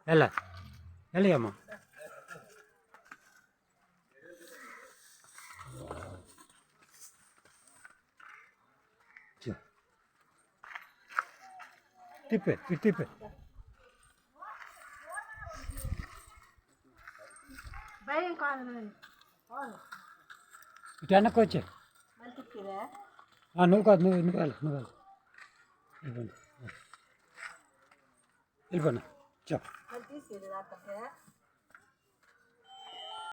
ఎలా వెళ్ళమ్మా తిప్పే ఇటు తిప్పే ఇటు వెనక్కి వచ్చే నువ్వు కాదు నువ్వు వెళ్ళి వెళ్ళిపోయినా చెప్పు